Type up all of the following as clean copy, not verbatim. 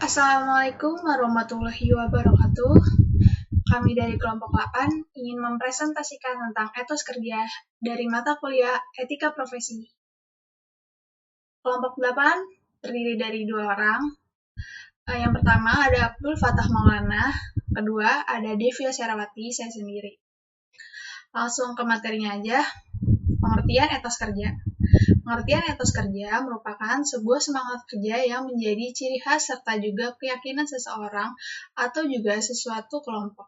Assalamualaikum warahmatullahi wabarakatuh. Kami dari kelompok 8 ingin mempresentasikan tentang etos kerja dari mata kuliah Etika Profesi. Kelompok 8 terdiri dari 2 orang. Yang pertama ada Abdul Fatah Maulana, kedua ada Devia Serawati, saya sendiri. Langsung ke materinya aja. Pengertian etos kerja. Pengertian etos kerja merupakan sebuah semangat kerja yang menjadi ciri khas serta juga keyakinan seseorang atau juga sesuatu kelompok.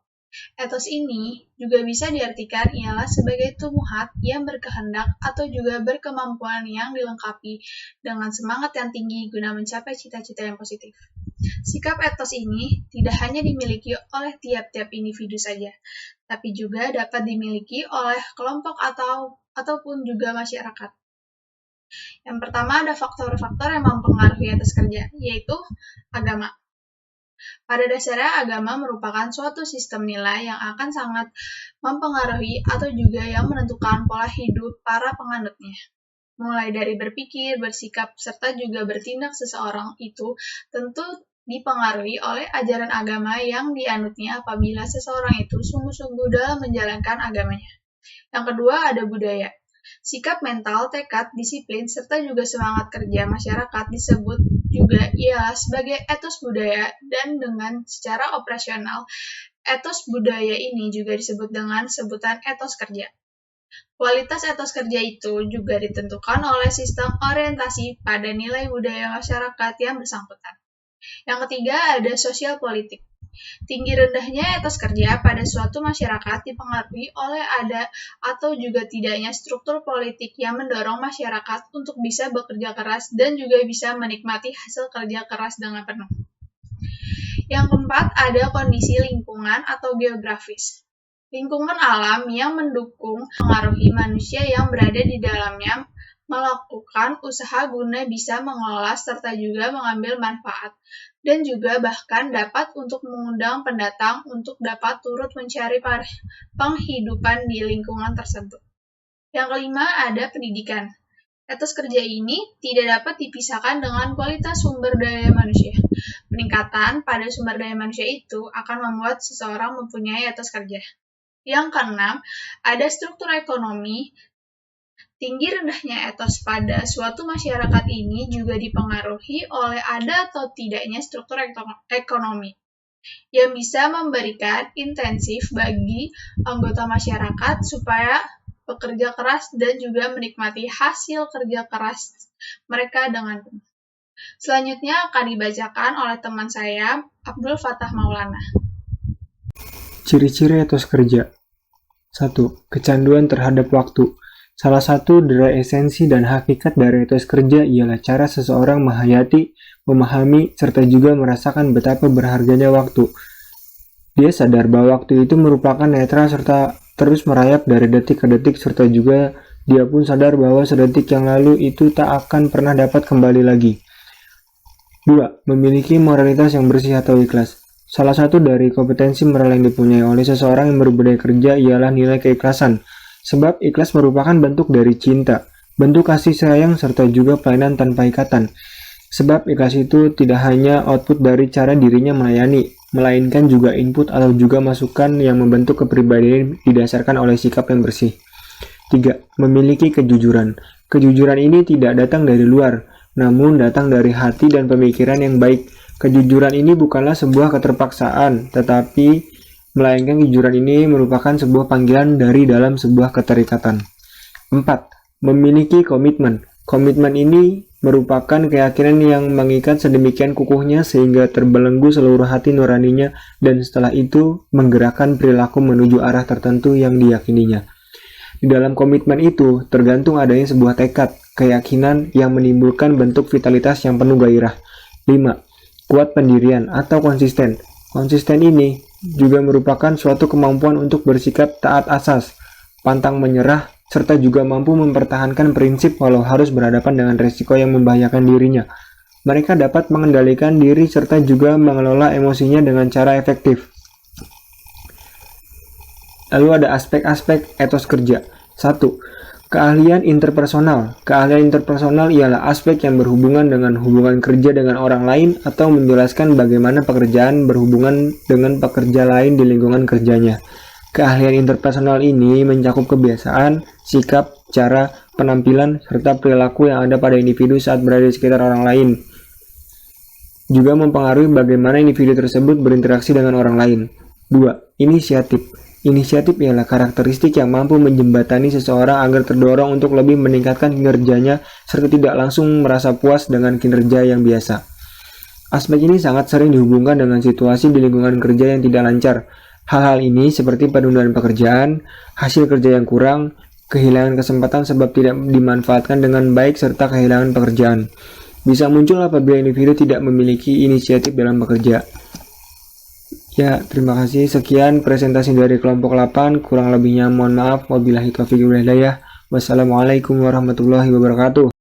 Etos ini juga bisa diartikan ialah sebagai tumuhat yang berkehendak atau juga berkemampuan yang dilengkapi dengan semangat yang tinggi guna mencapai cita-cita yang positif. Sikap etos ini tidak hanya dimiliki oleh tiap-tiap individu saja, tapi juga dapat dimiliki oleh kelompok ataupun juga masyarakat. Yang pertama ada faktor-faktor yang mempengaruhi etos kerja, yaitu agama. Pada dasarnya, agama merupakan suatu sistem nilai yang akan sangat mempengaruhi atau juga yang menentukan pola hidup para penganutnya. Mulai dari berpikir, bersikap, serta juga bertindak seseorang itu tentu dipengaruhi oleh ajaran agama yang dianutnya apabila seseorang itu sungguh-sungguh dalam menjalankan agamanya. Yang kedua ada budaya. Sikap mental, tekad, disiplin, serta juga semangat kerja masyarakat disebut juga ialah sebagai etos budaya dan dengan secara operasional, etos budaya ini juga disebut dengan sebutan etos kerja. Kualitas etos kerja itu juga ditentukan oleh sistem orientasi pada nilai budaya masyarakat yang bersangkutan. Yang ketiga ada sosial politik. Tinggi rendahnya etos kerja pada suatu masyarakat dipengaruhi oleh ada atau juga tidaknya struktur politik yang mendorong masyarakat untuk bisa bekerja keras dan juga bisa menikmati hasil kerja keras dengan penuh. Yang keempat ada kondisi lingkungan atau geografis. Lingkungan alam yang mendukung mengaruhi manusia yang berada di dalamnya melakukan usaha guna bisa mengolah serta juga mengambil manfaat dan juga bahkan dapat untuk mengundang pendatang untuk dapat turut mencari penghidupan di lingkungan tersebut. Yang kelima ada pendidikan. Etos kerja ini tidak dapat dipisahkan dengan kualitas sumber daya manusia. Peningkatan pada sumber daya manusia itu akan membuat seseorang mempunyai etos kerja. Yang keenam ada struktur ekonomi. Tinggi rendahnya etos pada suatu masyarakat ini juga dipengaruhi oleh ada atau tidaknya struktur ekonomi yang bisa memberikan intensif bagi anggota masyarakat supaya bekerja keras dan juga menikmati hasil kerja keras mereka dengan penuh. Selanjutnya akan dibacakan oleh teman saya, Abdul Fatah Maulana. Ciri-ciri etos kerja. 1. Kecanduan terhadap waktu. Salah satu dari esensi dan hakikat dari etos kerja ialah cara seseorang menghayati, memahami, serta juga merasakan betapa berharganya waktu. Dia sadar bahwa waktu itu merupakan netral serta terus merayap dari detik ke detik serta juga dia pun sadar bahwa sedetik yang lalu itu tak akan pernah dapat kembali lagi. 2. Memiliki moralitas yang bersih atau ikhlas. Salah satu dari kompetensi moral yang dipunyai oleh seseorang yang berbudaya kerja ialah nilai keikhlasan. Sebab ikhlas merupakan bentuk dari cinta, bentuk kasih sayang serta juga pelayanan tanpa ikatan. Sebab ikhlas itu tidak hanya output dari cara dirinya melayani, melainkan juga input atau juga masukan yang membentuk kepribadian didasarkan oleh sikap yang bersih. 3. Memiliki kejujuran. Kejujuran ini tidak datang dari luar, namun datang dari hati dan pemikiran yang baik. Kejujuran ini bukanlah sebuah keterpaksaan, tetapi melainkan kejujuran ini merupakan sebuah panggilan dari dalam sebuah keterikatan. 4. Memiliki komitmen. Komitmen ini merupakan keyakinan yang mengikat sedemikian kukuhnya sehingga terbelenggu seluruh hati nuraninya dan setelah itu menggerakkan perilaku menuju arah tertentu yang diyakininya. Di dalam komitmen itu tergantung adanya sebuah tekad, keyakinan yang menimbulkan bentuk vitalitas yang penuh gairah. 5. Kuat pendirian atau konsisten. Konsisten ini juga merupakan suatu kemampuan untuk bersikap taat asas, pantang menyerah, serta juga mampu mempertahankan prinsip walau harus berhadapan dengan resiko yang membahayakan dirinya. Mereka dapat mengendalikan diri serta juga mengelola emosinya dengan cara efektif. Lalu ada aspek-aspek etos kerja. 1. Keahlian interpersonal. Keahlian interpersonal ialah aspek yang berhubungan dengan hubungan kerja dengan orang lain atau menjelaskan bagaimana pekerjaan berhubungan dengan pekerja lain di lingkungan kerjanya. Keahlian interpersonal ini mencakup kebiasaan, sikap, cara, penampilan, serta perilaku yang ada pada individu saat berada di sekitar orang lain. Juga mempengaruhi bagaimana individu tersebut berinteraksi dengan orang lain. 2. Inisiatif. Inisiatif ialah karakteristik yang mampu menjembatani seseorang agar terdorong untuk lebih meningkatkan kinerjanya serta tidak langsung merasa puas dengan kinerja yang biasa. Aspek ini sangat sering dihubungkan dengan situasi di lingkungan kerja yang tidak lancar. Hal-hal ini seperti penundaan pekerjaan, hasil kerja yang kurang, kehilangan kesempatan sebab tidak dimanfaatkan dengan baik serta kehilangan pekerjaan. Bisa muncul apabila individu tidak memiliki inisiatif dalam bekerja. Ya, terima kasih. Sekian presentasi dari kelompok 8. Kurang lebihnya mohon maaf. Wabillahi taufiq wal hidayah. Wassalamualaikum warahmatullahi wabarakatuh.